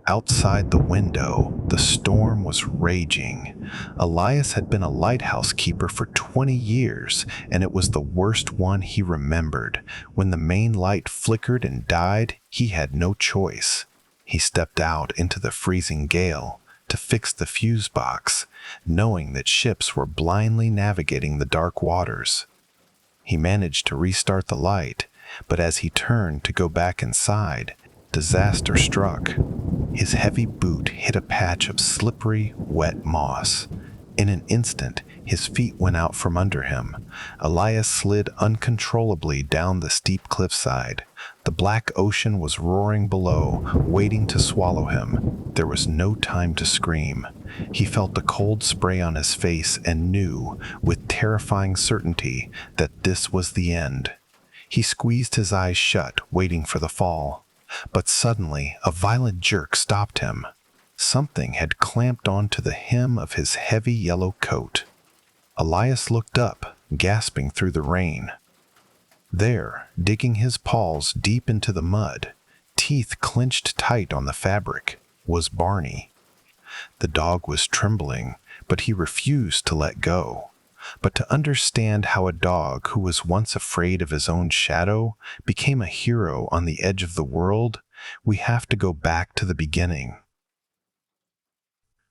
Outside the window, the storm was raging. Elias had been a lighthouse keeper for 20 years, and it was the worst one he remembered. When the main light flickered and died, he had no choice. He stepped out into the freezing gale to fix the fuse box, knowing that ships were blindly navigating the dark waters. He managed to restart the light, but as he turned to go back inside, disaster struck. His heavy boot hit a patch of slippery, wet moss. In an instant, his feet went out from under him. Elias slid uncontrollably down the steep cliffside. The black ocean was roaring below, waiting to swallow him. There was no time to scream. He felt the cold spray on his face and knew, with terrifying certainty, that this was the end. He squeezed his eyes shut, waiting for the fall. But suddenly, a violent jerk stopped him. Something had clamped onto the hem of his heavy yellow coat. Elias looked up, gasping through the rain. There, digging his paws deep into the mud, teeth clenched tight on the fabric, was Barney. The dog was trembling, but he refused to let go. But to understand how a dog who was once afraid of his own shadow became a hero on the edge of the world, we have to go back to the beginning.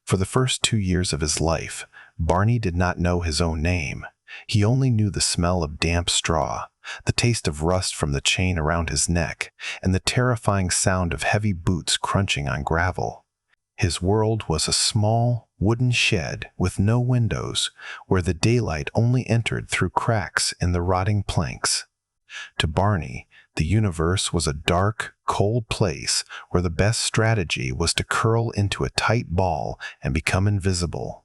For the first 2 years of his life, Barney did not know his own name. He only knew the smell of damp straw, the taste of rust from the chain around his neck, and the terrifying sound of heavy boots crunching on gravel. His world was a small, wooden shed with no windows, where the daylight only entered through cracks in the rotting planks. To Barney, the universe was a dark, cold place where the best strategy was to curl into a tight ball and become invisible.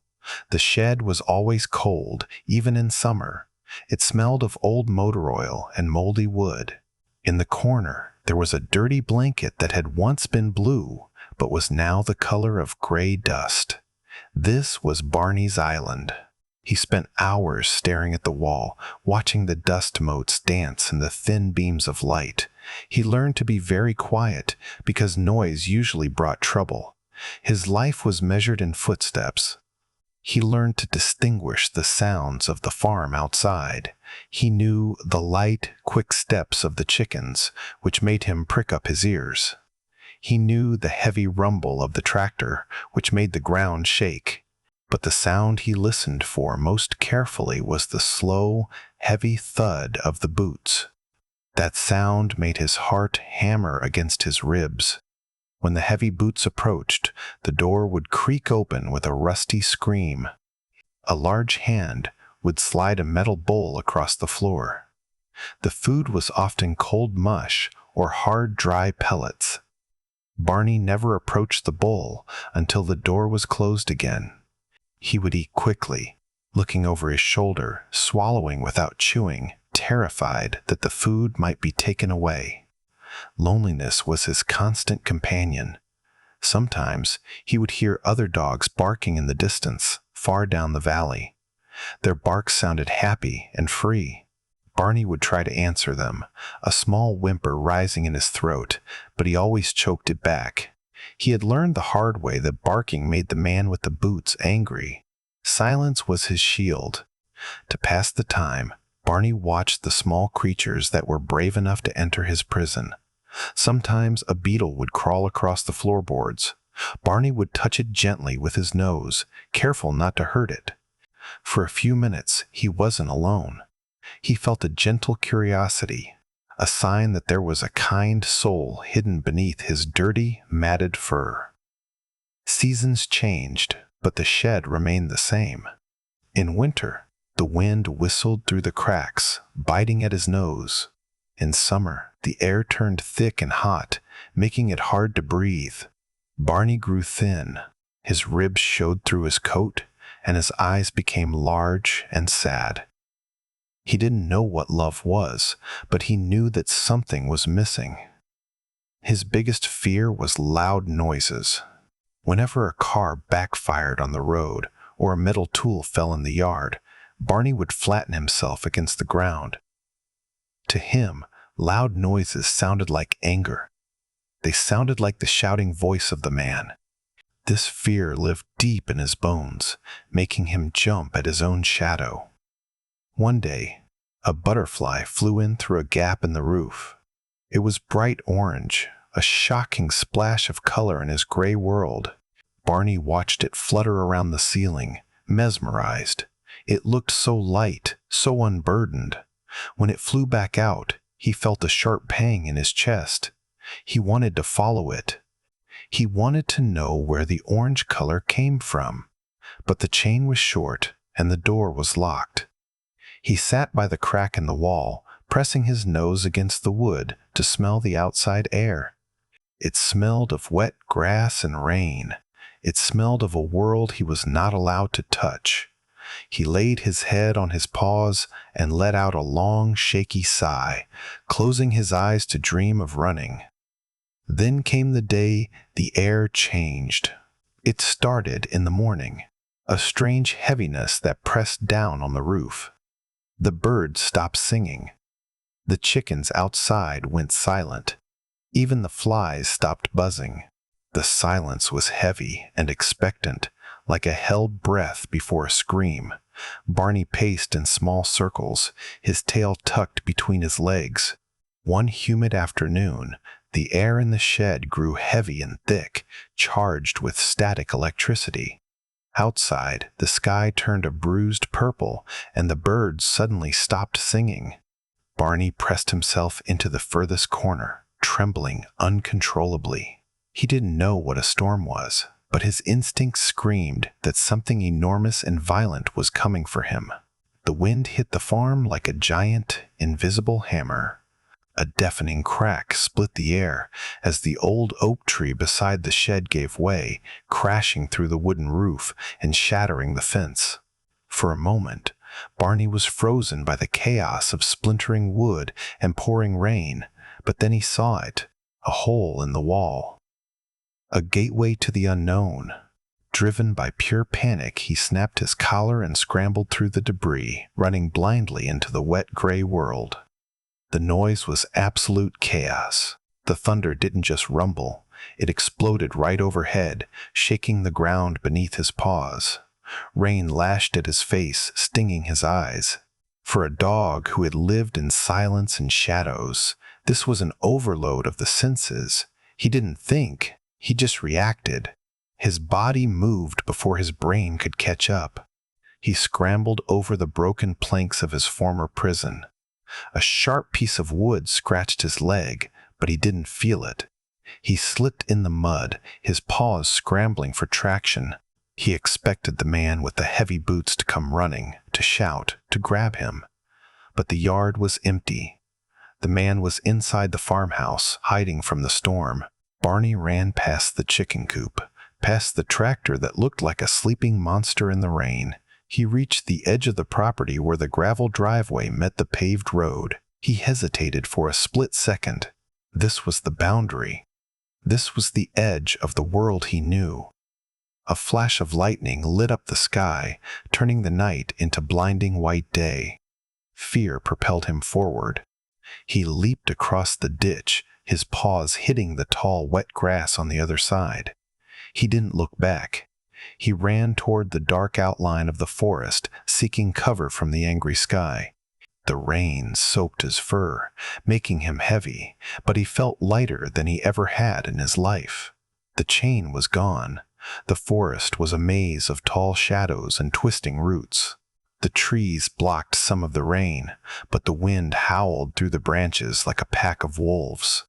The shed was always cold, even in summer. It smelled of old motor oil and moldy wood. In the corner, there was a dirty blanket that had once been blue, but was now the color of gray dust. This was Barney's island. He spent hours staring at the wall, watching the dust motes dance in the thin beams of light. He learned to be very quiet because noise usually brought trouble. His life was measured in footsteps. He learned to distinguish the sounds of the farm outside. He knew the light, quick steps of the chickens, which made him prick up his ears. He knew the heavy rumble of the tractor, which made the ground shake. But the sound he listened for most carefully was the slow, heavy thud of the boots. That sound made his heart hammer against his ribs. When the heavy boots approached, the door would creak open with a rusty scream. A large hand would slide a metal bowl across the floor. The food was often cold mush or hard, dry pellets. Barney never approached the bowl until the door was closed again. He would eat quickly, looking over his shoulder, swallowing without chewing, terrified that the food might be taken away. Loneliness was his constant companion. Sometimes he would hear other dogs barking in the distance, far down the valley. Their barks sounded happy and free. Barney would try to answer them, a small whimper rising in his throat, but he always choked it back. He had learned the hard way that barking made the man with the boots angry. Silence was his shield. To pass the time, Barney watched the small creatures that were brave enough to enter his prison. Sometimes a beetle would crawl across the floorboards. Barney would touch it gently with his nose, careful not to hurt it. For a few minutes, he wasn't alone. He felt a gentle curiosity, a sign that there was a kind soul hidden beneath his dirty, matted fur. Seasons changed, but the shed remained the same. In winter, the wind whistled through the cracks, biting at his nose. In summer, the air turned thick and hot, making it hard to breathe. Barney grew thin. His ribs showed through his coat, and his eyes became large and sad. He didn't know what love was, but he knew that something was missing. His biggest fear was loud noises. Whenever a car backfired on the road or a metal tool fell in the yard, Barney would flatten himself against the ground. To him, loud noises sounded like anger. They sounded like the shouting voice of the man. This fear lived deep in his bones, making him jump at his own shadow. One day, a butterfly flew in through a gap in the roof. It was bright orange, a shocking splash of color in his gray world. Barney watched it flutter around the ceiling, mesmerized. It looked so light, so unburdened. When it flew back out, he felt a sharp pang in his chest. He wanted to follow it. He wanted to know where the orange color came from. But the chain was short and the door was locked. He sat by the crack in the wall, pressing his nose against the wood to smell the outside air. It smelled of wet grass and rain. It smelled of a world he was not allowed to touch. He laid his head on his paws and let out a long, shaky sigh, closing his eyes to dream of running. Then came the day the air changed. It started in the morning, a strange heaviness that pressed down on the roof. The birds stopped singing. The chickens outside went silent. Even the flies stopped buzzing. The silence was heavy and expectant, like a held breath before a scream. Barney paced in small circles, his tail tucked between his legs. One humid afternoon, the air in the shed grew heavy and thick, charged with static electricity. Outside, the sky turned a bruised purple, and the birds suddenly stopped singing. Barney pressed himself into the furthest corner, trembling uncontrollably. He didn't know what a storm was, but his instincts screamed that something enormous and violent was coming for him. The wind hit the farm like a giant, invisible hammer. A deafening crack split the air as the old oak tree beside the shed gave way, crashing through the wooden roof and shattering the fence. For a moment, Barney was frozen by the chaos of splintering wood and pouring rain, but then he saw it, a hole in the wall. A gateway to the unknown. Driven by pure panic, he snapped his collar and scrambled through the debris, running blindly into the wet gray world. The noise was absolute chaos. The thunder didn't just rumble, it exploded right overhead, shaking the ground beneath his paws. Rain lashed at his face, stinging his eyes. For a dog who had lived in silence and shadows, this was an overload of the senses. He didn't think, he just reacted. His body moved before his brain could catch up. He scrambled over the broken planks of his former prison. A sharp piece of wood scratched his leg, but he didn't feel it. He slipped in the mud, his paws scrambling for traction. He expected the man with the heavy boots to come running, to shout, to grab him. But the yard was empty. The man was inside the farmhouse, hiding from the storm. Barney ran past the chicken coop, past the tractor that looked like a sleeping monster in the rain. He reached the edge of the property where the gravel driveway met the paved road. He hesitated for a split second. This was the boundary. This was the edge of the world he knew. A flash of lightning lit up the sky, turning the night into blinding white day. Fear propelled him forward. He leaped across the ditch, his paws hitting the tall, wet grass on the other side. He didn't look back. He ran toward the dark outline of the forest, seeking cover from the angry sky. The rain soaked his fur, making him heavy, but he felt lighter than he ever had in his life. The chain was gone. The forest was a maze of tall shadows and twisting roots. The trees blocked some of the rain, but the wind howled through the branches like a pack of wolves.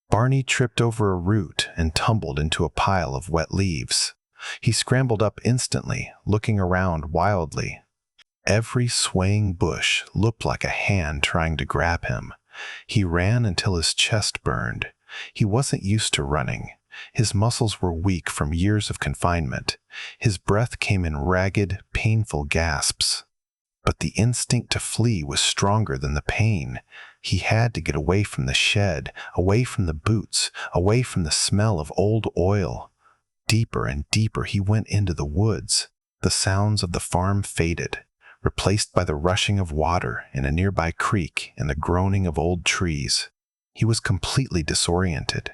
Barney tripped over a root and tumbled into a pile of wet leaves. He scrambled up instantly, looking around wildly. Every swaying bush looked like a hand trying to grab him. He ran until his chest burned. He wasn't used to running. His muscles were weak from years of confinement. His breath came in ragged, painful gasps. But the instinct to flee was stronger than the pain. He had to get away from the shed, away from the boots, away from the smell of old oil. Deeper and deeper he went into the woods. The sounds of the farm faded, replaced by the rushing of water in a nearby creek and the groaning of old trees. He was completely disoriented.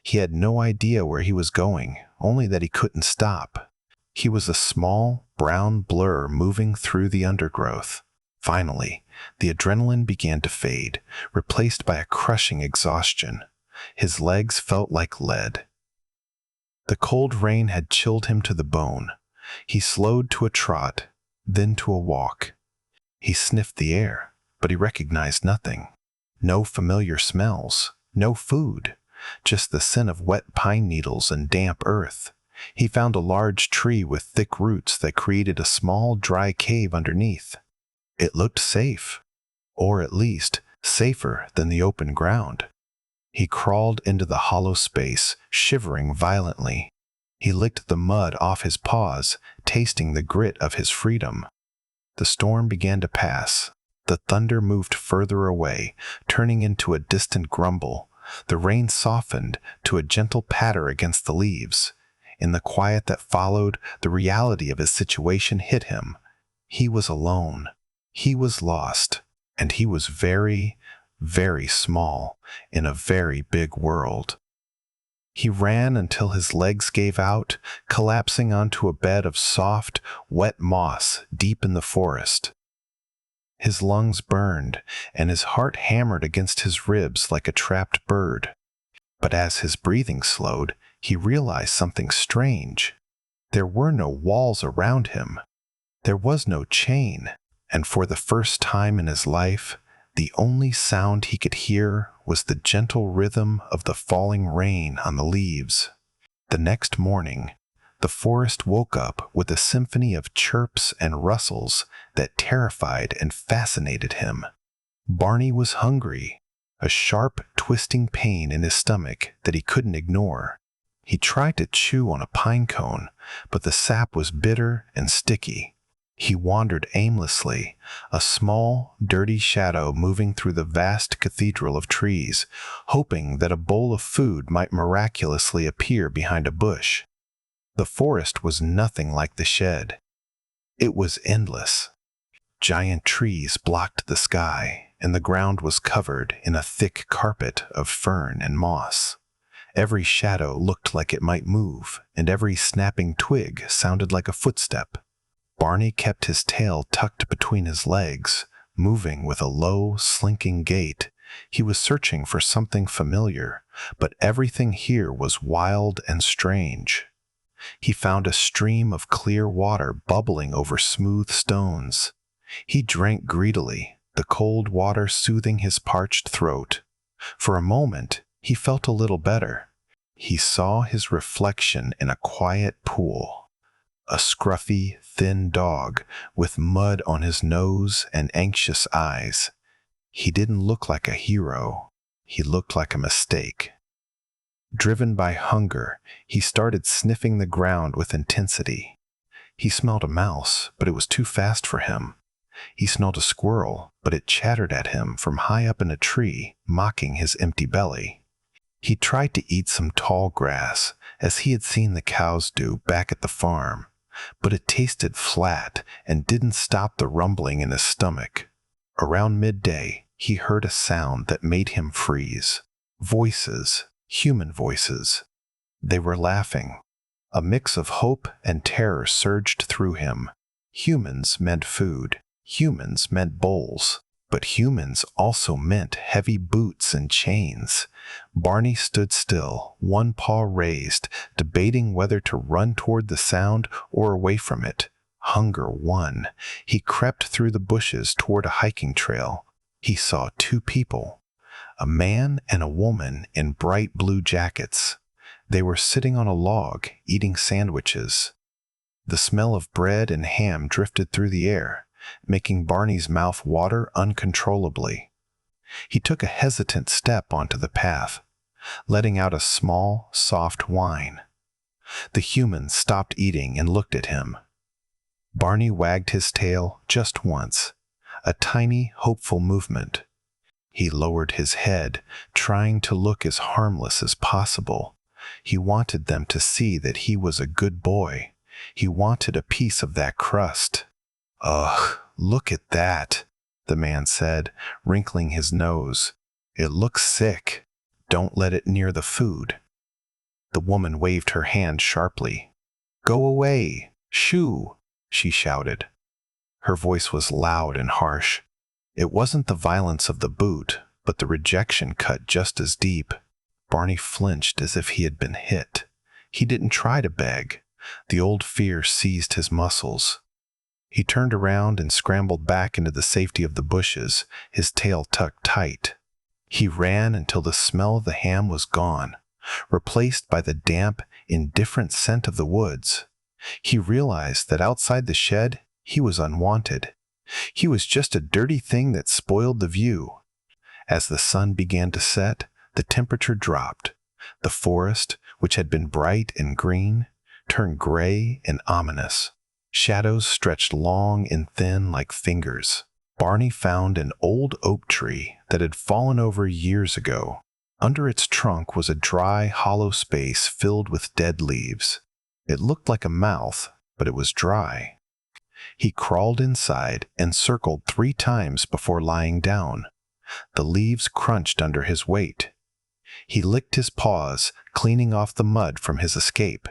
He had no idea where he was going, only that he couldn't stop. He was a small, brown blur moving through the undergrowth. Finally, the adrenaline began to fade, replaced by a crushing exhaustion. His legs felt like lead. The cold rain had chilled him to the bone. He slowed to a trot, then to a walk. He sniffed the air, but he recognized nothing. No familiar smells, no food, just the scent of wet pine needles and damp earth. He found a large tree with thick roots that created a small, dry cave underneath. It looked safe, or at least safer than the open ground. He crawled into the hollow space, shivering violently. He licked the mud off his paws, tasting the grit of his freedom. The storm began to pass. The thunder moved further away, turning into a distant grumble. The rain softened to a gentle patter against the leaves. In the quiet that followed, the reality of his situation hit him. He was alone. He was lost. And he was very, very small in a very big world. He ran until his legs gave out, collapsing onto a bed of soft, wet moss deep in the forest. His lungs burned, and his heart hammered against his ribs like a trapped bird. But as his breathing slowed, he realized something strange. There were no walls around him. There was no chain, and for the first time in his life, the only sound he could hear was the gentle rhythm of the falling rain on the leaves. The next morning, the forest woke up with a symphony of chirps and rustles that terrified and fascinated him. Barney was hungry, a sharp, twisting pain in his stomach that he couldn't ignore. He tried to chew on a pine cone, but the sap was bitter and sticky. He wandered aimlessly, a small, dirty shadow moving through the vast cathedral of trees, hoping that a bowl of food might miraculously appear behind a bush. The forest was nothing like the shed. It was endless. Giant trees blocked the sky, and the ground was covered in a thick carpet of fern and moss. Every shadow looked like it might move, and every snapping twig sounded like a footstep. Barney kept his tail tucked between his legs, moving with a low, slinking gait. He was searching for something familiar, but everything here was wild and strange. He found a stream of clear water bubbling over smooth stones. He drank greedily, the cold water soothing his parched throat. For a moment, he felt a little better. He saw his reflection in a quiet pool. A scruffy, thin dog with mud on his nose and anxious eyes. He didn't look like a hero. He looked like a mistake. Driven by hunger, he started sniffing the ground with intensity. He smelled a mouse, but it was too fast for him. He smelled a squirrel, but it chattered at him from high up in a tree, mocking his empty belly. He tried to eat some tall grass, as he had seen the cows do back at the farm, but it tasted flat and didn't stop the rumbling in his stomach. Around midday, he heard a sound that made him freeze. Voices, human voices. They were laughing. A mix of hope and terror surged through him. Humans meant food. Humans meant bowls. But humans also meant heavy boots and chains. Barney stood still, one paw raised, debating whether to run toward the sound or away from it. Hunger won. He crept through the bushes toward a hiking trail. He saw two people, a man and a woman in bright blue jackets. They were sitting on a log, eating sandwiches. The smell of bread and ham drifted through the air, making Barney's mouth water uncontrollably. He took a hesitant step onto the path, letting out a small, soft whine. The human stopped eating and looked at him. Barney wagged his tail just once, a tiny, hopeful movement. He lowered his head, trying to look as harmless as possible. He wanted them to see that he was a good boy. He wanted a piece of that crust. "Ugh, look at that," the man said, wrinkling his nose. "It looks sick. Don't let it near the food." The woman waved her hand sharply. "Go away! Shoo!" she shouted. Her voice was loud and harsh. It wasn't the violence of the boot, but the rejection cut just as deep. Barney flinched as if he had been hit. He didn't try to beg. The old fear seized his muscles. He turned around and scrambled back into the safety of the bushes, his tail tucked tight. He ran until the smell of the ham was gone, replaced by the damp, indifferent scent of the woods. He realized that outside the shed, he was unwanted. He was just a dirty thing that spoiled the view. As the sun began to set, the temperature dropped. The forest, which had been bright and green, turned gray and ominous. Shadows stretched long and thin like fingers. Barney found an old oak tree that had fallen over years ago. Under its trunk was a dry, hollow space filled with dead leaves. It looked like a mouth, but it was dry. He crawled inside and circled 3 times before lying down. The leaves crunched under his weight. He licked his paws, cleaning off the mud from his escape.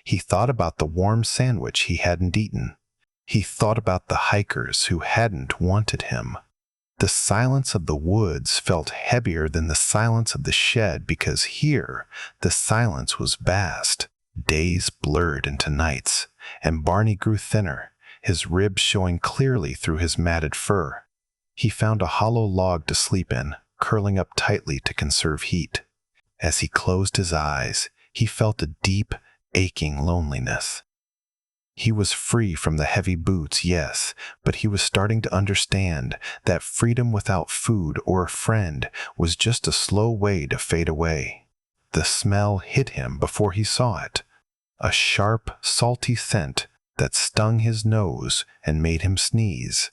He thought about the warm sandwich he hadn't eaten. He thought about the hikers who hadn't wanted him. The silence of the woods felt heavier than the silence of the shed because here the silence was vast. Days blurred into nights, and Barney grew thinner, his ribs showing clearly through his matted fur. He found a hollow log to sleep in, curling up tightly to conserve heat. As he closed his eyes, he felt a deep, aching loneliness. He was free from the heavy boots, yes, but he was starting to understand that freedom without food or a friend was just a slow way to fade away. The smell hit him before he saw it, a sharp, salty scent that stung his nose and made him sneeze.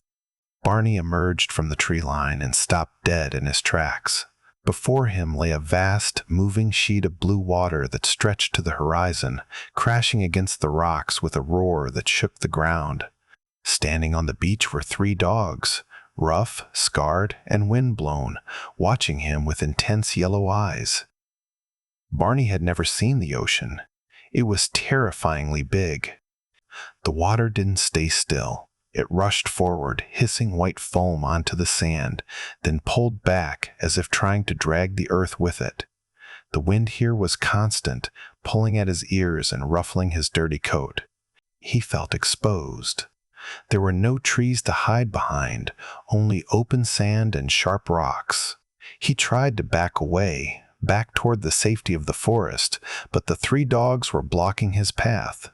Barney emerged from the tree line and stopped dead in his tracks. Before him lay a vast, moving sheet of blue water that stretched to the horizon, crashing against the rocks with a roar that shook the ground. Standing on the beach were 3 dogs, rough, scarred, and wind-blown, watching him with intense yellow eyes. Barney had never seen the ocean. It was terrifyingly big. The water didn't stay still. It rushed forward, hissing white foam onto the sand, then pulled back as if trying to drag the earth with it. The wind here was constant, pulling at his ears and ruffling his dirty coat. He felt exposed. There were no trees to hide behind, only open sand and sharp rocks. He tried to back away, back toward the safety of the forest, but the 3 dogs were blocking his path.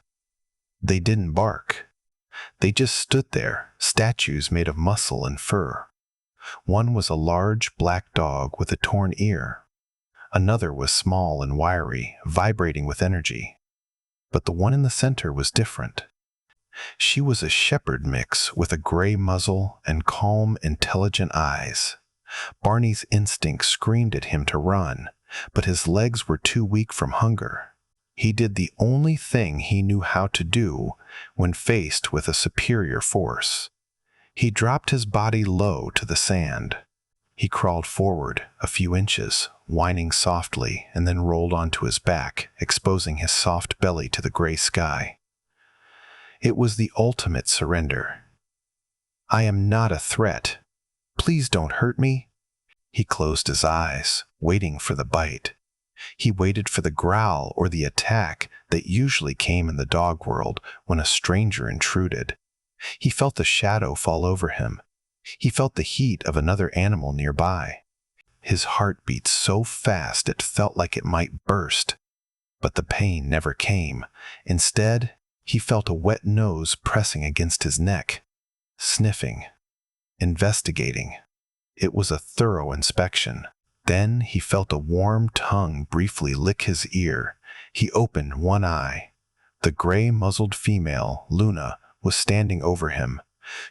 They didn't bark. They just stood there, statues made of muscle and fur. One was a large black dog with a torn ear. Another was small and wiry, vibrating with energy. But the one in the center was different. She was a shepherd mix with a gray muzzle and calm, intelligent eyes. Barney's instinct screamed at him to run, but his legs were too weak from hunger. He did the only thing he knew how to do when faced with a superior force. He dropped his body low to the sand. He crawled forward a few inches, whining softly, and then rolled onto his back, exposing his soft belly to the gray sky. It was the ultimate surrender. "I am not a threat. Please don't hurt me." He closed his eyes, waiting for the bite. He waited for the growl or the attack that usually came in the dog world when a stranger intruded. He felt the shadow fall over him. He felt the heat of another animal nearby. His heart beat so fast it felt like it might burst. But the pain never came. Instead, he felt a wet nose pressing against his neck. Sniffing. Investigating. It was a thorough inspection. Then he felt a warm tongue briefly lick his ear. He opened one eye. The gray-muzzled female, Luna, was standing over him.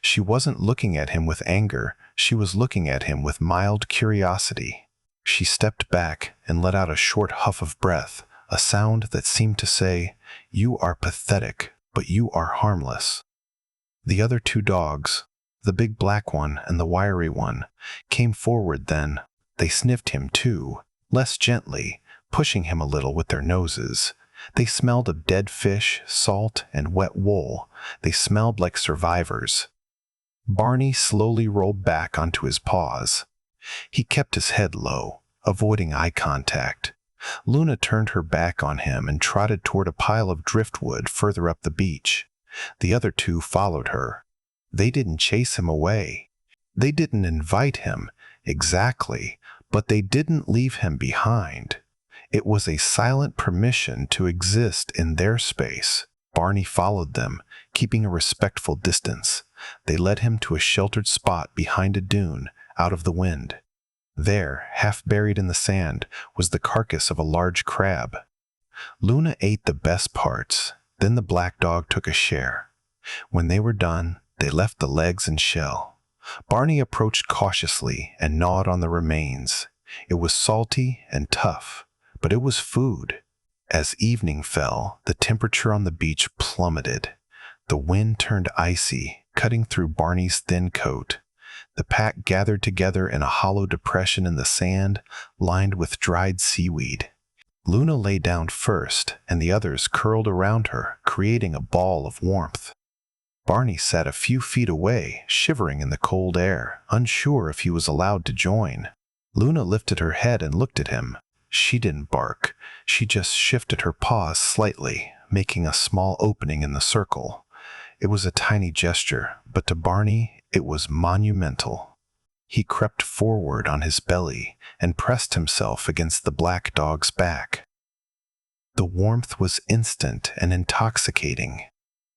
She wasn't looking at him with anger. She was looking at him with mild curiosity. She stepped back and let out a short huff of breath, a sound that seemed to say, "You are pathetic, but you are harmless." The other 2 dogs, the big black one and the wiry one, came forward then. They sniffed him too, less gently, pushing him a little with their noses. They smelled of dead fish, salt, and wet wool. They smelled like survivors. Barney slowly rolled back onto his paws. He kept his head low, avoiding eye contact. Luna turned her back on him and trotted toward a pile of driftwood further up the beach. The other two followed her. They didn't chase him away. They didn't invite him, exactly, but they didn't leave him behind. It was a silent permission to exist in their space. Barney followed them, keeping a respectful distance. They led him to a sheltered spot behind a dune, out of the wind. There, half buried in the sand, was the carcass of a large crab. Luna ate the best parts, then the black dog took a share. When they were done, they left the legs and shell. Barney approached cautiously and gnawed on the remains. It was salty and tough, but it was food. As evening fell, the temperature on the beach plummeted. The wind turned icy, cutting through Barney's thin coat. The pack gathered together in a hollow depression in the sand, lined with dried seaweed. Luna lay down first, and the others curled around her, creating a ball of warmth. Barney sat a few feet away, shivering in the cold air, unsure if he was allowed to join. Luna lifted her head and looked at him. She didn't bark. She just shifted her paws slightly, making a small opening in the circle. It was a tiny gesture, but to Barney, it was monumental. He crept forward on his belly and pressed himself against the black dog's back. The warmth was instant and intoxicating.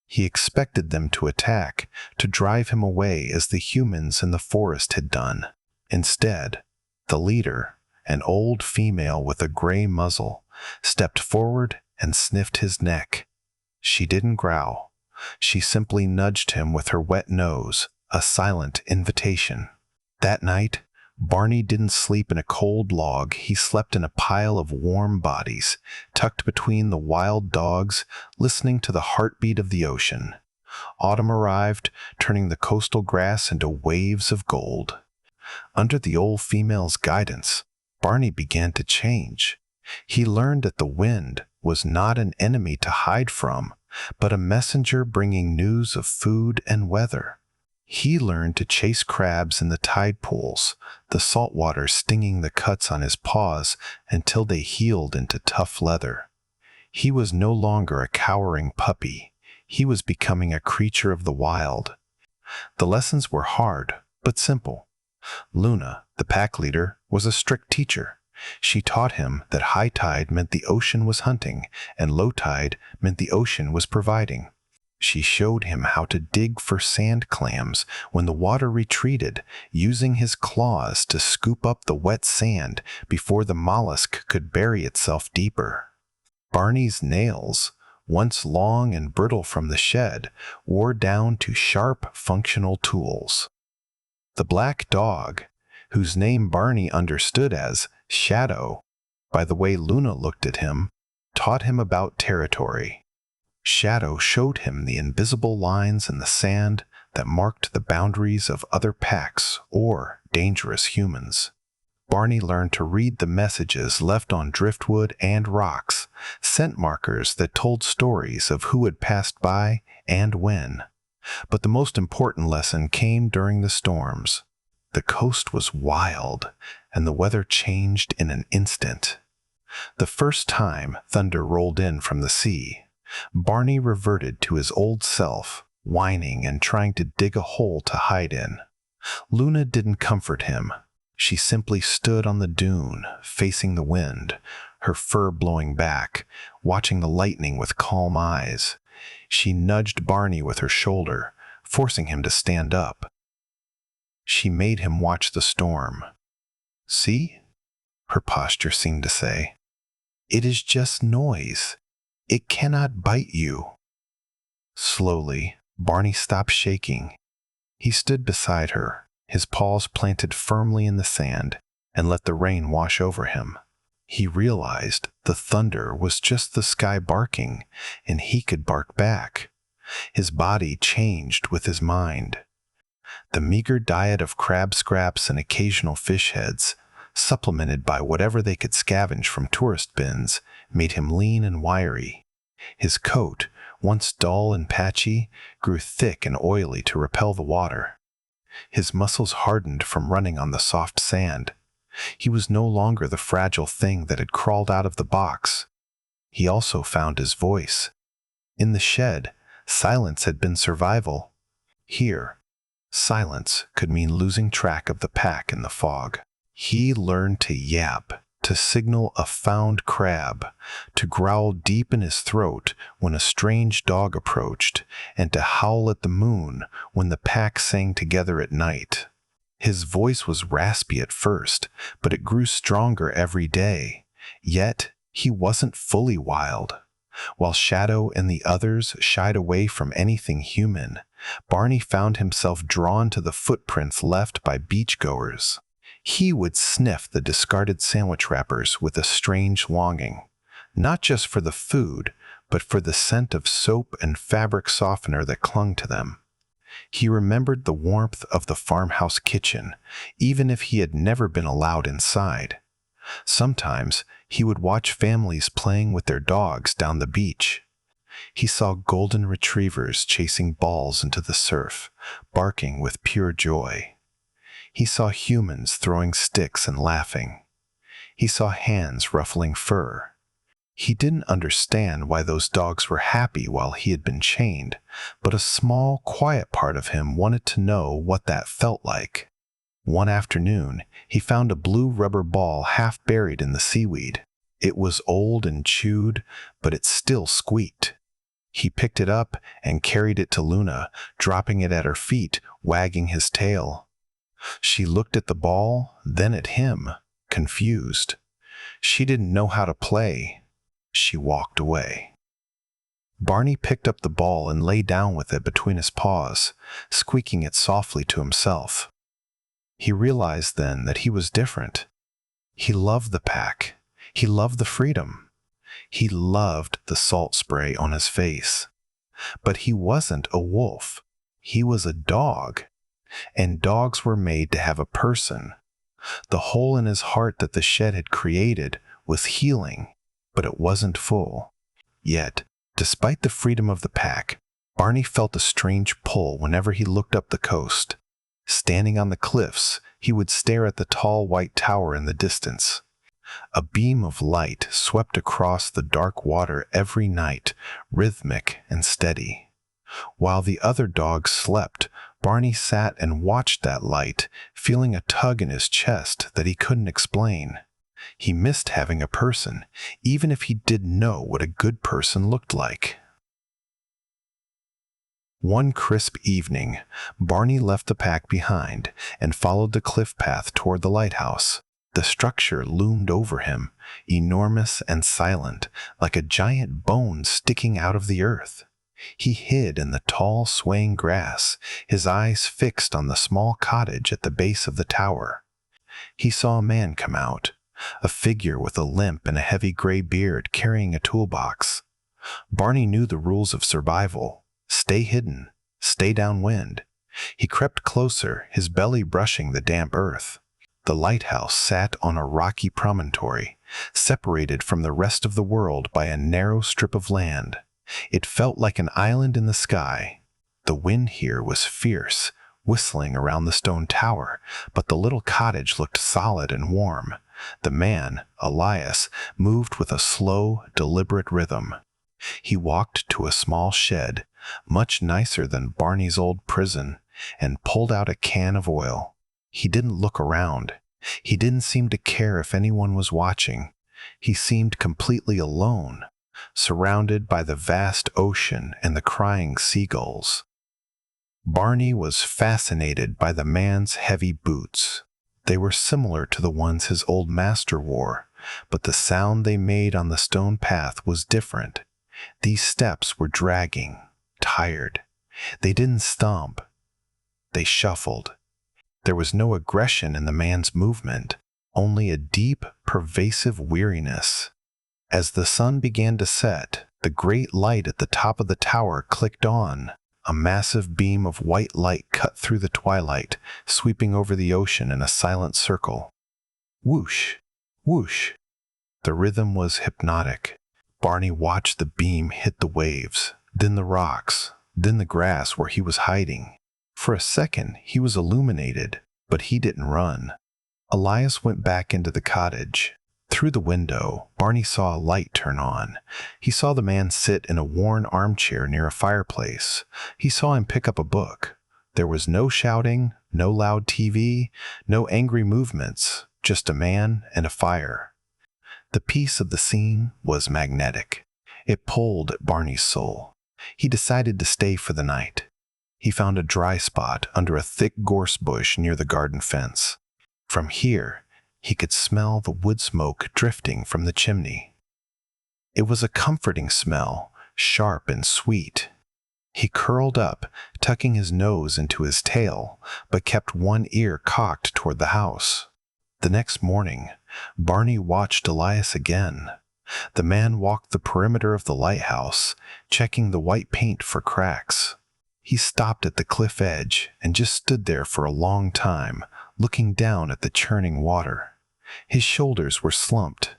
He expected them to attack, to drive him away as the humans in the forest had done. Instead, the leader, an old female with a gray muzzle, stepped forward and sniffed his neck. She didn't growl. She simply nudged him with her wet nose, a silent invitation. That night, Barney didn't sleep in a cold log. He slept in a pile of warm bodies, tucked between the wild dogs, listening to the heartbeat of the ocean. Autumn arrived, turning the coastal grass into waves of gold. Under the old female's guidance, Barney began to change. He learned that the wind was not an enemy to hide from, but a messenger bringing news of food and weather. He learned to chase crabs in the tide pools, the salt water stinging the cuts on his paws until they healed into tough leather. He was no longer a cowering puppy. He was becoming a creature of the wild. The lessons were hard, but simple. Luna, the pack leader, was a strict teacher. She taught him that high tide meant the ocean was hunting, and low tide meant the ocean was providing. She showed him how to dig for sand clams when the water retreated, using his claws to scoop up the wet sand before the mollusk could bury itself deeper. Barney's nails, once long and brittle from the shed, wore down to sharp, functional tools. The black dog, whose name Barney understood as Shadow, by the way Luna looked at him, taught him about territory. Shadow showed him the invisible lines in the sand that marked the boundaries of other packs or dangerous humans. Barney learned to read the messages left on driftwood and rocks, scent markers that told stories of who had passed by and when. But the most important lesson came during the storms. The coast was wild, and the weather changed in an instant. The first time thunder rolled in from the sea, Barney reverted to his old self, whining and trying to dig a hole to hide in. Luna didn't comfort him. She simply stood on the dune, facing the wind, her fur blowing back, watching the lightning with calm eyes. She nudged Barney with her shoulder, forcing him to stand up. She made him watch the storm. "See?" her posture seemed to say. "It is just noise. It cannot bite you." Slowly, Barney stopped shaking. He stood beside her, his paws planted firmly in the sand, and let the rain wash over him. He realized the thunder was just the sky barking, and he could bark back. His body changed with his mind. The meager diet of crab scraps and occasional fish heads supplemented by whatever they could scavenge from tourist bins, made him lean and wiry. His coat, once dull and patchy, grew thick and oily to repel the water. His muscles hardened from running on the soft sand. He was no longer the fragile thing that had crawled out of the box. He also found his voice. In the shed, silence had been survival. Here, silence could mean losing track of the pack in the fog. He learned to yap, to signal a found crab, to growl deep in his throat when a strange dog approached, and to howl at the moon when the pack sang together at night. His voice was raspy at first, but it grew stronger every day. Yet, he wasn't fully wild. While Shadow and the others shied away from anything human, Barney found himself drawn to the footprints left by beachgoers. He would sniff the discarded sandwich wrappers with a strange longing, not just for the food, but for the scent of soap and fabric softener that clung to them. He remembered the warmth of the farmhouse kitchen, even if he had never been allowed inside. Sometimes he would watch families playing with their dogs down the beach. He saw golden retrievers chasing balls into the surf, barking with pure joy. He saw humans throwing sticks and laughing. He saw hands ruffling fur. He didn't understand why those dogs were happy while he had been chained, but a small, quiet part of him wanted to know what that felt like. One afternoon, he found a blue rubber ball half buried in the seaweed. It was old and chewed, but it still squeaked. He picked it up and carried it to Luna, dropping it at her feet, wagging his tail. She looked at the ball, then at him, confused. She didn't know how to play. She walked away. Barney picked up the ball and lay down with it between his paws, squeaking it softly to himself. He realized then that he was different. He loved the pack. He loved the freedom. He loved the salt spray on his face. But he wasn't a wolf. He was a dog. And dogs were made to have a person. The hole in his heart that the shed had created was healing, but it wasn't full. Yet, despite the freedom of the pack, Barney felt a strange pull whenever he looked up the coast. Standing on the cliffs, he would stare at the tall white tower in the distance. A beam of light swept across the dark water every night, rhythmic and steady. While the other dogs slept, Barney sat and watched that light, feeling a tug in his chest that he couldn't explain. He missed having a person, even if he didn't know what a good person looked like. One crisp evening, Barney left the pack behind and followed the cliff path toward the lighthouse. The structure loomed over him, enormous and silent, like a giant bone sticking out of the earth. He hid in the tall, swaying grass, his eyes fixed on the small cottage at the base of the tower. He saw a man come out, a figure with a limp and a heavy gray beard carrying a toolbox. Barney knew the rules of survival. Stay hidden, stay downwind. He crept closer, his belly brushing the damp earth. The lighthouse sat on a rocky promontory, separated from the rest of the world by a narrow strip of land. It felt like an island in the sky. The wind here was fierce, whistling around the stone tower, but the little cottage looked solid and warm. The man, Elias, moved with a slow, deliberate rhythm. He walked to a small shed, much nicer than Barney's old prison, and pulled out a can of oil. He didn't look around. He didn't seem to care if anyone was watching. He seemed completely alone, surrounded by the vast ocean and the crying seagulls. Barney was fascinated by the man's heavy boots. They were similar to the ones his old master wore, but the sound they made on the stone path was different. These steps were dragging, tired. They didn't stomp. They shuffled. There was no aggression in the man's movement, only a deep, pervasive weariness. As the sun began to set, the great light at the top of the tower clicked on. A massive beam of white light cut through the twilight, sweeping over the ocean in a silent circle. Whoosh, whoosh. The rhythm was hypnotic. Barney watched the beam hit the waves, then the rocks, then the grass where he was hiding. For a second, he was illuminated, but he didn't run. Elias went back into the cottage. Through the window, Barney saw a light turn on. He saw the man sit in a worn armchair near a fireplace. He saw him pick up a book. There was no shouting, no loud TV, no angry movements, just a man and a fire. The peace of the scene was magnetic. It pulled at Barney's soul. He decided to stay for the night. He found a dry spot under a thick gorse bush near the garden fence. From here, he could smell the wood smoke drifting from the chimney. It was a comforting smell, sharp and sweet. He curled up, tucking his nose into his tail, but kept one ear cocked toward the house. The next morning, Barney watched Elias again. The man walked the perimeter of the lighthouse, checking the white paint for cracks. He stopped at the cliff edge and just stood there for a long time, looking down at the churning water. His shoulders were slumped.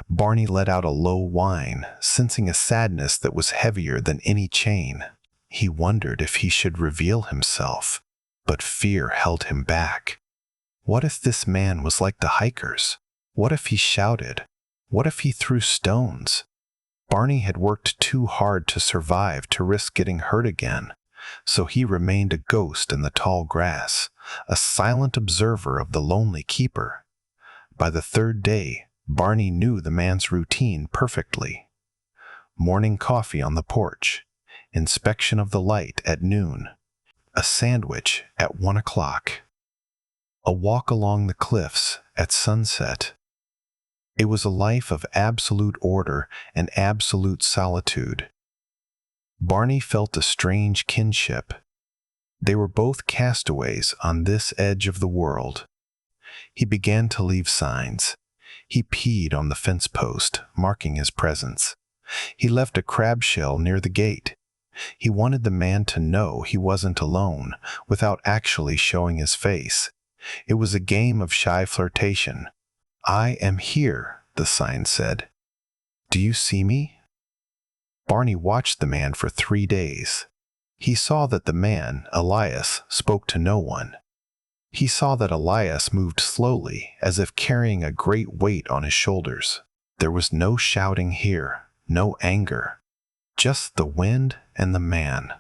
Barney let out a low whine, sensing a sadness that was heavier than any chain. He wondered if he should reveal himself, but fear held him back. What if this man was like the hikers? What if he shouted? What if he threw stones? Barney had worked too hard to survive to risk getting hurt again, so he remained a ghost in the tall grass, a silent observer of the lonely keeper. By the third day, Barney knew the man's routine perfectly. Morning coffee on the porch, inspection of the light at noon, a sandwich at 1 o'clock, a walk along the cliffs at sunset. It was a life of absolute order and absolute solitude. Barney felt a strange kinship. They were both castaways on this edge of the world. He began to leave signs. He peed on the fence post, marking his presence. He left a crab shell near the gate. He wanted the man to know he wasn't alone, without actually showing his face. It was a game of shy flirtation. "I am here," the sign said. "Do you see me?" Barney watched the man for 3 days. He saw that the man, Elias, spoke to no one. He saw that Elias moved slowly, as if carrying a great weight on his shoulders. There was no shouting here, no anger, just the wind and the man.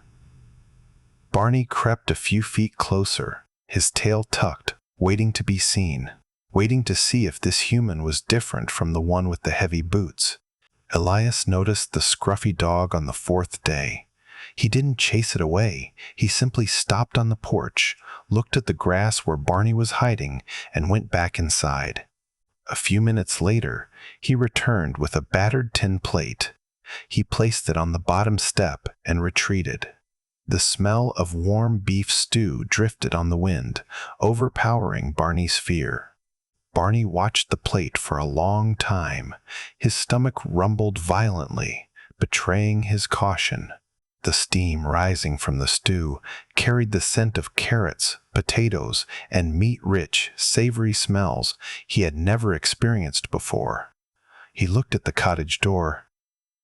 Barney crept a few feet closer, his tail tucked, waiting to be seen, waiting to see if this human was different from the one with the heavy boots. Elias noticed the scruffy dog on the 4th day. He didn't chase it away. He simply stopped on the porch, looked at the grass where Barney was hiding, and went back inside. A few minutes later, he returned with a battered tin plate. He placed it on the bottom step and retreated. The smell of warm beef stew drifted on the wind, overpowering Barney's fear. Barney watched the plate for a long time. His stomach rumbled violently, betraying his caution. The steam rising from the stew carried the scent of carrots, potatoes, and meat-rich, savory smells he had never experienced before. He looked at the cottage door.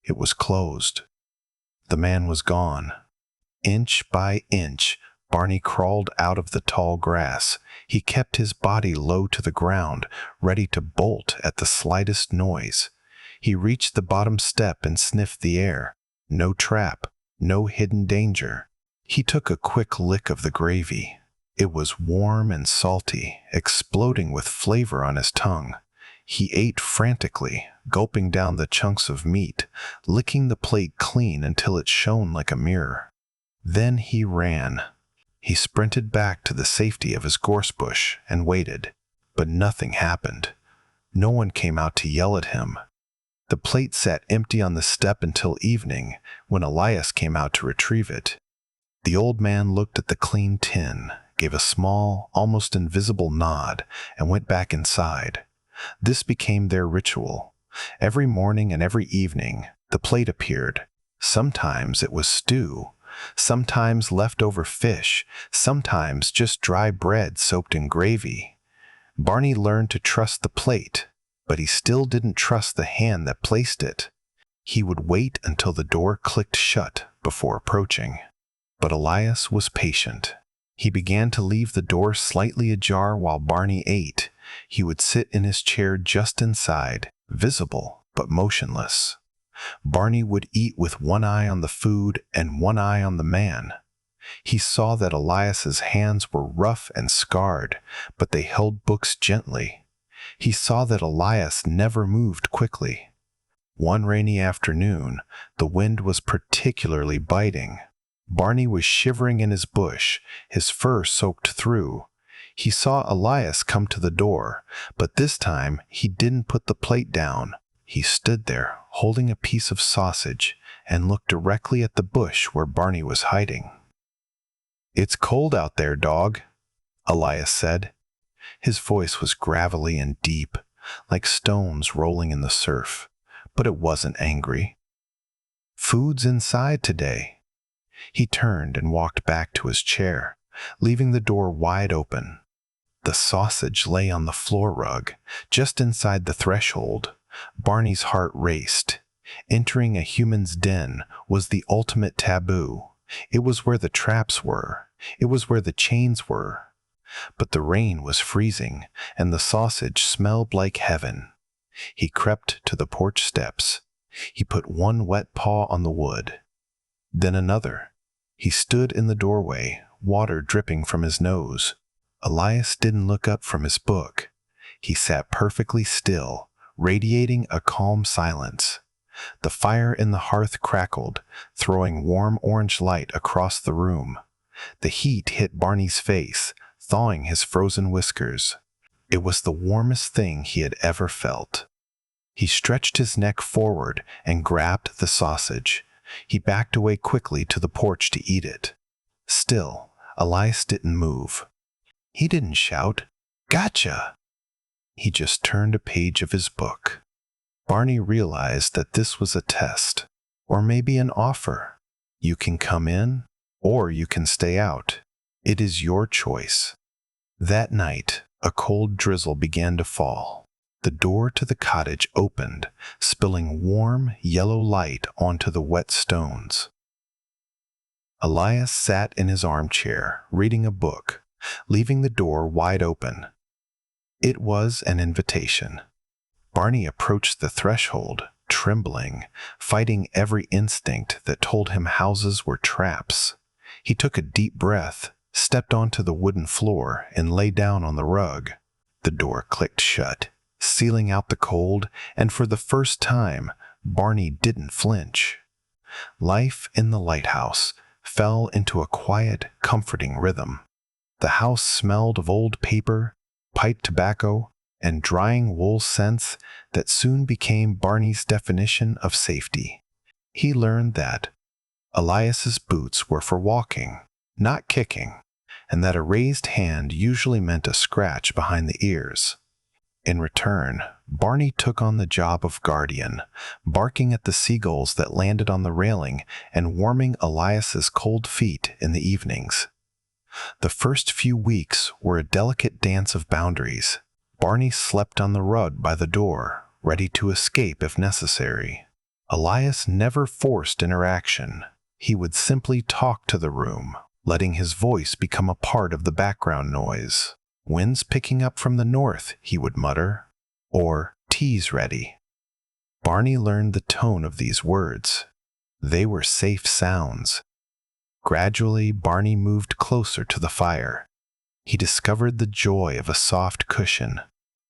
It was closed. The man was gone. Inch by inch, Barney crawled out of the tall grass. He kept his body low to the ground, ready to bolt at the slightest noise. He reached the bottom step and sniffed the air. No trap, no hidden danger. He took a quick lick of the gravy. It was warm and salty, exploding with flavor on his tongue. He ate frantically, gulping down the chunks of meat, licking the plate clean until it shone like a mirror. Then he ran. He sprinted back to the safety of his gorse bush and waited, but nothing happened. No one came out to yell at him. The plate sat empty on the step until evening, when Elias came out to retrieve it. The old man looked at the clean tin, gave a small, almost invisible nod, and went back inside. This became their ritual. Every morning and every evening, the plate appeared. Sometimes it was stew, sometimes leftover fish, sometimes just dry bread soaked in gravy. Barney learned to trust the plate, but he still didn't trust the hand that placed it. He would wait until the door clicked shut before approaching. But Elias was patient. He began to leave the door slightly ajar while Barney ate. He would sit in his chair just inside, visible but motionless. Barney would eat with one eye on the food and one eye on the man. He saw that Elias's hands were rough and scarred, but they held books gently. He saw that Elias never moved quickly. One rainy afternoon, the wind was particularly biting. Barney was shivering in his bush, his fur soaked through. He saw Elias come to the door, but this time he didn't put the plate down. He stood there, holding a piece of sausage, and looked directly at the bush where Barney was hiding. "It's cold out there, dog," Elias said. His voice was gravelly and deep, like stones rolling in the surf, but it wasn't angry. "Food's inside today." He turned and walked back to his chair, leaving the door wide open. The sausage lay on the floor rug, just inside the threshold. Barney's heart raced. Entering a human's den was the ultimate taboo. It was where the traps were. It was where the chains were. But the rain was freezing, and the sausage smelled like heaven. He crept to the porch steps. He put one wet paw on the wood, then another. He stood in the doorway, water dripping from his nose. Elias didn't look up from his book. He sat perfectly still, radiating a calm silence. The fire in the hearth crackled, throwing warm orange light across the room. The heat hit Barney's face, thawing his frozen whiskers. It was the warmest thing he had ever felt. He stretched his neck forward and grabbed the sausage. He backed away quickly to the porch to eat it. Still, Elias didn't move. He didn't shout, "Gotcha!" He just turned a page of his book. Barney realized that this was a test, or maybe an offer. You can come in, or you can stay out. It is your choice. That night, a cold drizzle began to fall. The door to the cottage opened, spilling warm, yellow light onto the wet stones. Elias sat in his armchair, reading a book, leaving the door wide open. It was an invitation. Barney approached the threshold, trembling, fighting every instinct that told him houses were traps. He took a deep breath, stepped onto the wooden floor, and lay down on the rug. The door clicked shut, sealing out the cold, and for the first time, Barney didn't flinch. Life in the lighthouse fell into a quiet, comforting rhythm. The house smelled of old paper, pipe tobacco, and drying wool scents that soon became Barney's definition of safety. He learned that Elias's boots were for walking, not kicking, and that a raised hand usually meant a scratch behind the ears. In return, Barney took on the job of guardian, barking at the seagulls that landed on the railing and warming Elias's cold feet in the evenings. The first few weeks were a delicate dance of boundaries. Barney slept on the rug by the door, ready to escape if necessary. Elias never forced interaction. He would simply talk to the room, letting his voice become a part of the background noise. "Wind's picking up from the north," he would mutter, or "tea's ready." Barney learned the tone of these words. They were safe sounds. Gradually, Barney moved closer to the fire. He discovered the joy of a soft cushion.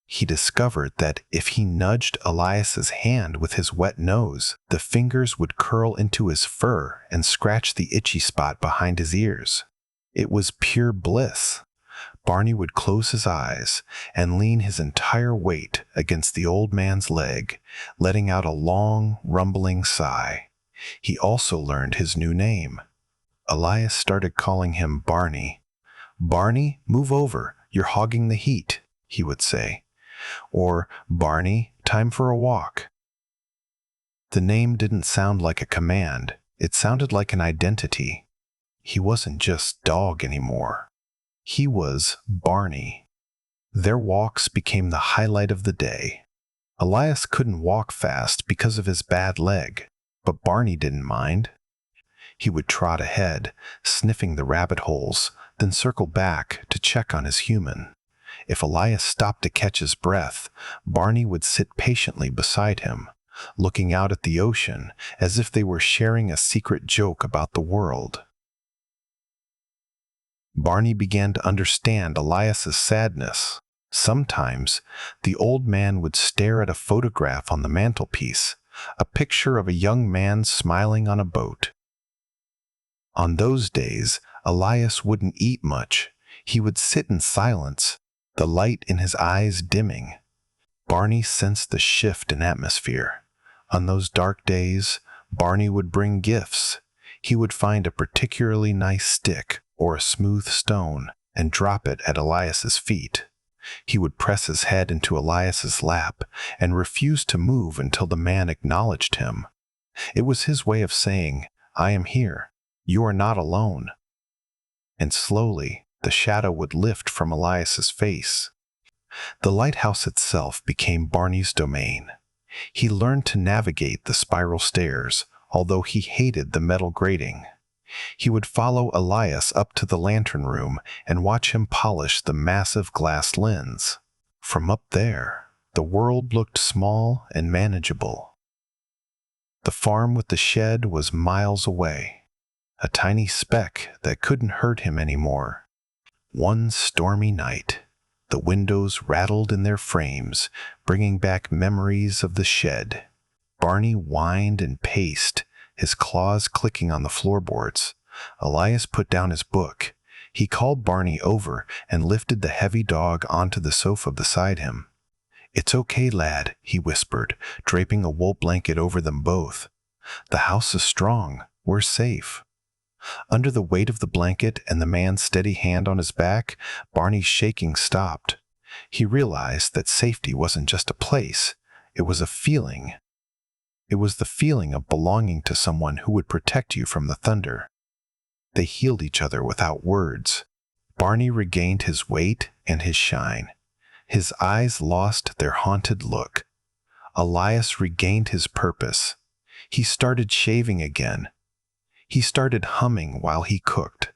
He discovered that if he nudged Elias's hand with his wet nose, the fingers would curl into his fur and scratch the itchy spot behind his ears. It was pure bliss. Barney would close his eyes and lean his entire weight against the old man's leg, letting out a long, rumbling sigh. He also learned his new name. Elias started calling him Barney. "Barney, move over, you're hogging the heat," he would say. Or, "Barney, time for a walk." The name didn't sound like a command, it sounded like an identity. He wasn't just dog anymore. He was Barney. Their walks became the highlight of the day. Elias couldn't walk fast because of his bad leg, but Barney didn't mind. He would trot ahead, sniffing the rabbit holes, then circle back to check on his human. If Elias stopped to catch his breath, Barney would sit patiently beside him, looking out at the ocean as if they were sharing a secret joke about the world. Barney began to understand Elias's sadness. Sometimes, the old man would stare at a photograph on the mantelpiece, a picture of a young man smiling on a boat. On those days, Elias wouldn't eat much. He would sit in silence, the light in his eyes dimming. Barney sensed the shift in atmosphere. On those dark days, Barney would bring gifts. He would find a particularly nice stick or a smooth stone and drop it at Elias's feet. He would press his head into Elias's lap and refuse to move until the man acknowledged him. It was his way of saying, "I am here. You are not alone." And slowly, the shadow would lift from Elias's face. The lighthouse itself became Barney's domain. He learned to navigate the spiral stairs, although he hated the metal grating. He would follow Elias up to the lantern room and watch him polish the massive glass lens. From up there, the world looked small and manageable. The farm with the shed was miles away, a tiny speck that couldn't hurt him anymore. One stormy night, the windows rattled in their frames, bringing back memories of the shed. Barney whined and paced, his claws clicking on the floorboards. Elias put down his book. He called Barney over and lifted the heavy dog onto the sofa beside him. "It's okay, lad," he whispered, draping a wool blanket over them both. "The house is strong. We're safe." Under the weight of the blanket and the man's steady hand on his back, Barney's shaking stopped. He realized that safety wasn't just a place, it was a feeling. It was the feeling of belonging to someone who would protect you from the thunder. They healed each other without words. Barney regained his weight and his shine. His eyes lost their haunted look. Elias regained his purpose. He started shaving again. He started humming while he cooked.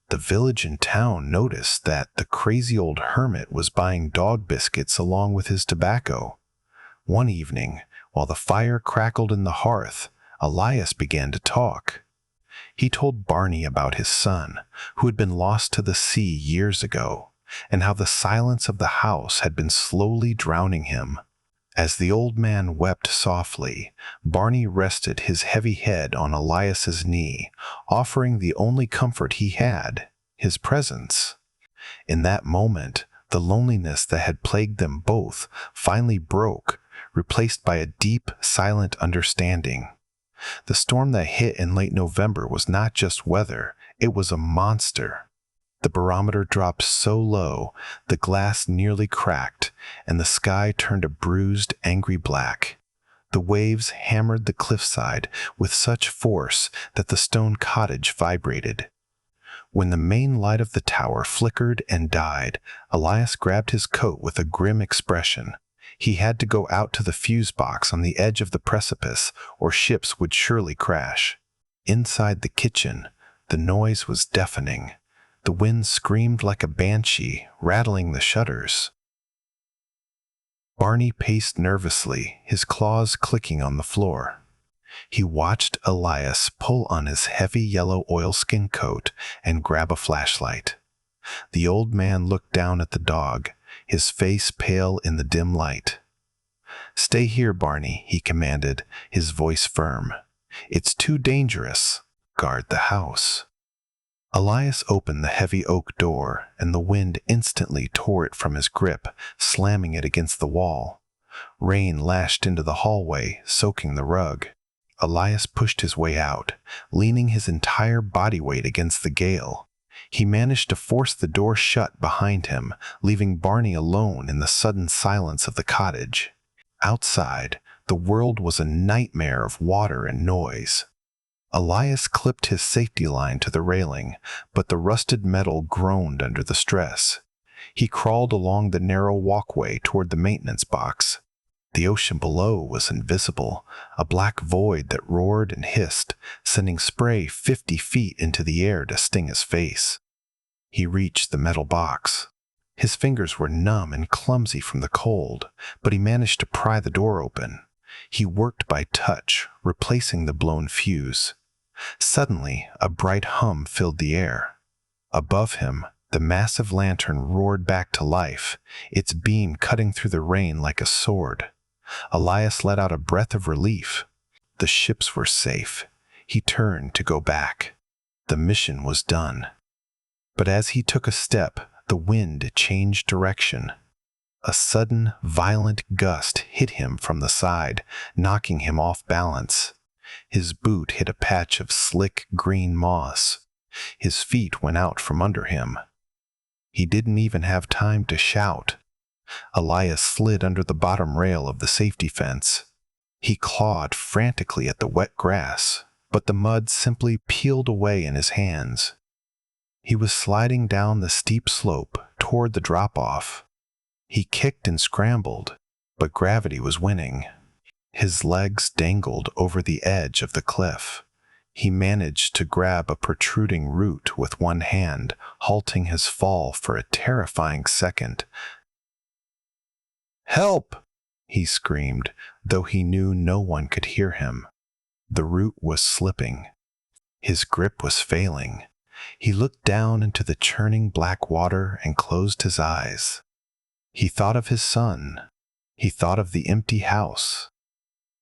The village and town noticed that the crazy old hermit was buying dog biscuits along with his tobacco. One evening, while the fire crackled in the hearth, Elias began to talk. He told Barney about his son, who had been lost to the sea years ago, and how the silence of the house had been slowly drowning him. As the old man wept softly, Barney rested his heavy head on Elias's knee, offering the only comfort he had, his presence. In that moment, the loneliness that had plagued them both finally broke, replaced by a deep, silent understanding. The storm that hit in late November was not just weather, it was a monster. The barometer dropped so low, the glass nearly cracked, and the sky turned a bruised, angry black. The waves hammered the cliffside with such force that the stone cottage vibrated. When the main light of the tower flickered and died, Elias grabbed his coat with a grim expression. He had to go out to the fuse box on the edge of the precipice, or ships would surely crash. Inside the kitchen, the noise was deafening. The wind screamed like a banshee, rattling the shutters. Barney paced nervously, his claws clicking on the floor. He watched Elias pull on his heavy yellow oilskin coat and grab a flashlight. The old man looked down at the dog, his face pale in the dim light. "Stay here, Barney," he commanded, his voice firm. "It's too dangerous. Guard the house." Elias opened the heavy oak door, and the wind instantly tore it from his grip, slamming it against the wall. Rain lashed into the hallway, soaking the rug. Elias pushed his way out, leaning his entire body weight against the gale. He managed to force the door shut behind him, leaving Barney alone in the sudden silence of the cottage. Outside, the world was a nightmare of water and noise. Elias clipped his safety line to the railing, but the rusted metal groaned under the stress. He crawled along the narrow walkway toward the maintenance box. The ocean below was invisible, a black void that roared and hissed, sending spray 50 feet into the air to sting his face. He reached the metal box. His fingers were numb and clumsy from the cold, but he managed to pry the door open. He worked by touch, replacing the blown fuse. Suddenly, a bright hum filled the air. Above him, the massive lantern roared back to life, its beam cutting through the rain like a sword. Elias let out a breath of relief. The ships were safe. He turned to go back. The mission was done. But as he took a step, the wind changed direction. A sudden, violent gust hit him from the side, knocking him off balance. His boot hit a patch of slick green moss. His feet went out from under him. He didn't even have time to shout. Elias slid under the bottom rail of the safety fence. He clawed frantically at the wet grass, but the mud simply peeled away in his hands. He was sliding down the steep slope toward the drop-off. He kicked and scrambled, but gravity was winning. His legs dangled over the edge of the cliff. He managed to grab a protruding root with one hand, halting his fall for a terrifying second. "Help!" he screamed, though he knew no one could hear him. The root was slipping. His grip was failing. He looked down into the churning black water and closed his eyes. He thought of his son. He thought of the empty house.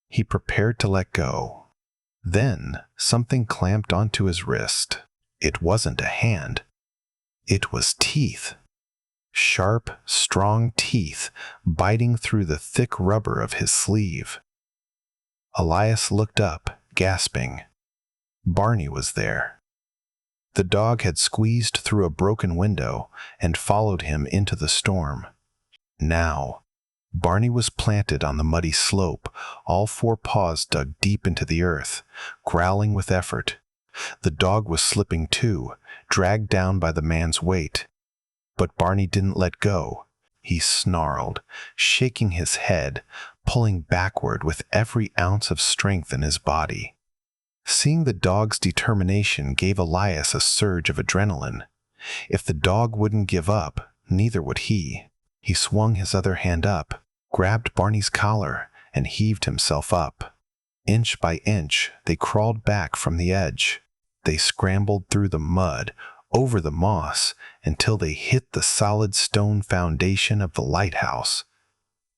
He prepared to let go. Then something clamped onto his wrist. It wasn't a hand. It was teeth. Sharp, strong teeth biting through the thick rubber of his sleeve. Elias looked up, gasping. Barney was there. The dog had squeezed through a broken window and followed him into the storm. Now, Barney was planted on the muddy slope, all four paws dug deep into the earth, growling with effort. The dog was slipping too, dragged down by the man's weight. But Barney didn't let go. He snarled, shaking his head, pulling backward with every ounce of strength in his body. Seeing the dog's determination gave Elias a surge of adrenaline. If the dog wouldn't give up, neither would he. He swung his other hand up, grabbed Barney's collar, and heaved himself up. Inch by inch, they crawled back from the edge. They scrambled through the mud, over the moss, until they hit the solid stone foundation of the lighthouse.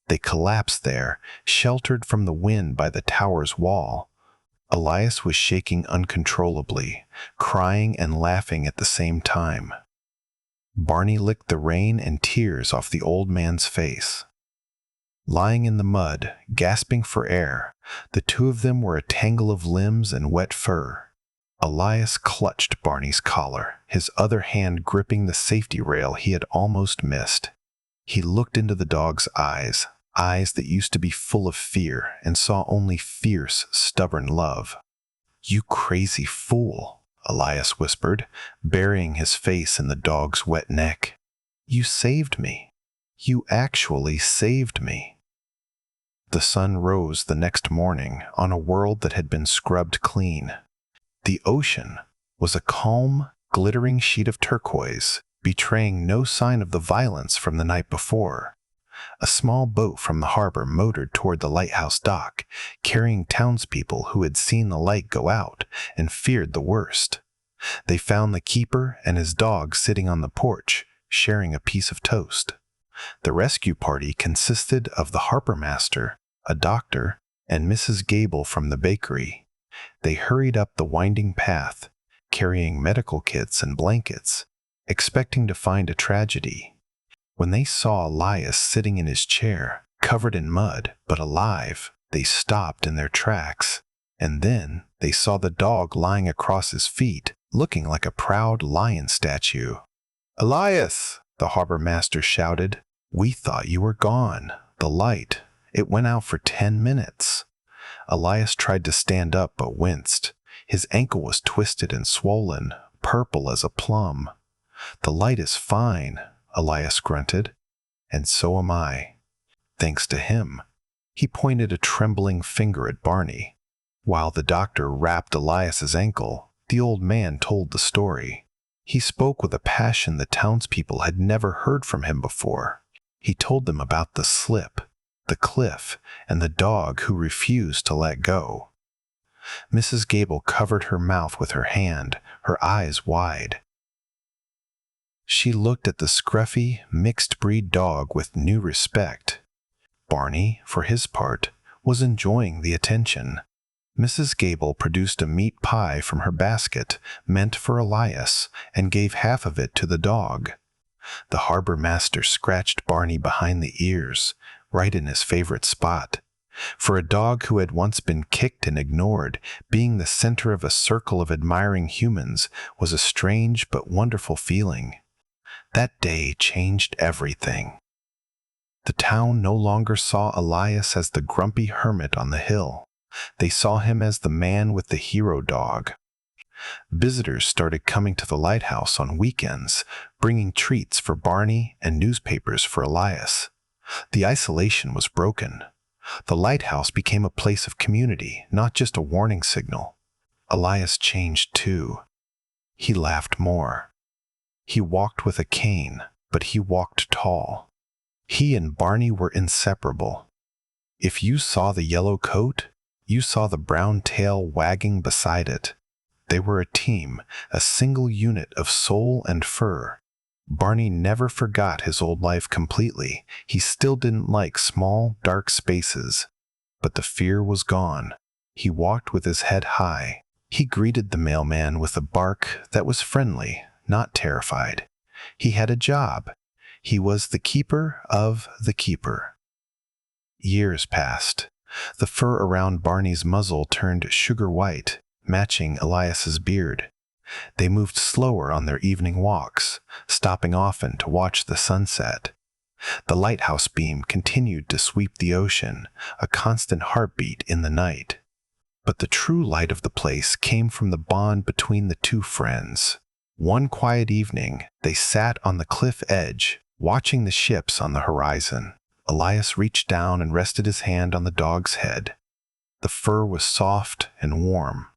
They collapsed there, sheltered from the wind by the tower's wall. Elias was shaking uncontrollably, crying and laughing at the same time. Barney licked the rain and tears off the old man's face. Lying in the mud, gasping for air, the two of them were a tangle of limbs and wet fur. Elias clutched Barney's collar, his other hand gripping the safety rail he had almost missed. He looked into the dog's eyes, eyes that used to be full of fear, and saw only fierce, stubborn love. "You crazy fool," Elias whispered, burying his face in the dog's wet neck. "You saved me. You actually saved me." The sun rose the next morning on a world that had been scrubbed clean. The ocean was a calm, glittering sheet of turquoise, betraying no sign of the violence from the night before. A small boat from the harbor motored toward the lighthouse dock, carrying townspeople who had seen the light go out and feared the worst. They found the keeper and his dog sitting on the porch, sharing a piece of toast. The rescue party consisted of the harbor master, a doctor, and Mrs. Gable from the bakery. They hurried up the winding path, carrying medical kits and blankets, expecting to find a tragedy. When they saw Elias sitting in his chair, covered in mud but alive, they stopped in their tracks, and then they saw the dog lying across his feet, looking like a proud lion statue. "Elias!" the harbor master shouted. "We thought you were gone. The light, it went out for 10 minutes. Elias tried to stand up but winced. His ankle was twisted and swollen, purple as a plum. "The light is fine. Elias grunted. "And so am I. Thanks to him." He pointed a trembling finger at Barney. While the doctor wrapped Elias's ankle, the old man told the story. He spoke with a passion the townspeople had never heard from him before. He told them about the slip, the cliff, and the dog who refused to let go. Mrs. Gable covered her mouth with her hand, her eyes wide. She looked at the scruffy, mixed-breed dog with new respect. Barney, for his part, was enjoying the attention. Mrs. Gable produced a meat pie from her basket, meant for Elias, and gave half of it to the dog. The harbor master scratched Barney behind the ears, right in his favorite spot. For a dog who had once been kicked and ignored, being the center of a circle of admiring humans was a strange but wonderful feeling. That day changed everything. The town no longer saw Elias as the grumpy hermit on the hill. They saw him as the man with the hero dog. Visitors started coming to the lighthouse on weekends, bringing treats for Barney and newspapers for Elias. The isolation was broken. The lighthouse became a place of community, not just a warning signal. Elias changed too. He laughed more. He walked with a cane, but he walked tall. He and Barney were inseparable. If you saw the yellow coat, you saw the brown tail wagging beside it. They were a team, a single unit of soul and fur. Barney never forgot his old life completely. He still didn't like small, dark spaces. But the fear was gone. He walked with his head high. He greeted the mailman with a bark that was friendly, not terrified. He had a job. He was the keeper of the keeper. Years passed. The fur around Barney's muzzle turned sugar white, matching Elias's beard. They moved slower on their evening walks, stopping often to watch the sunset. The lighthouse beam continued to sweep the ocean, a constant heartbeat in the night. But the true light of the place came from the bond between the two friends. One quiet evening, they sat on the cliff edge, watching the ships on the horizon. Elias reached down and rested his hand on the dog's head. The fur was soft and warm.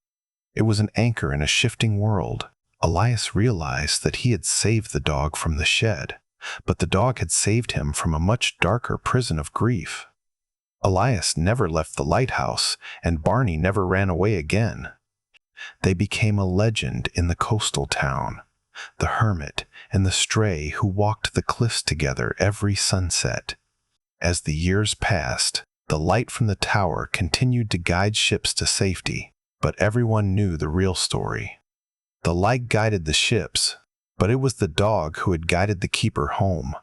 It was an anchor in a shifting world. Elias realized that he had saved the dog from the shed, but the dog had saved him from a much darker prison of grief. Elias never left the lighthouse, and Barney never ran away again. They became a legend in the coastal town, the hermit and the stray who walked the cliffs together every sunset. As the years passed, the light from the tower continued to guide ships to safety, but everyone knew the real story. The light guided the ships, but it was the dog who had guided the keeper home.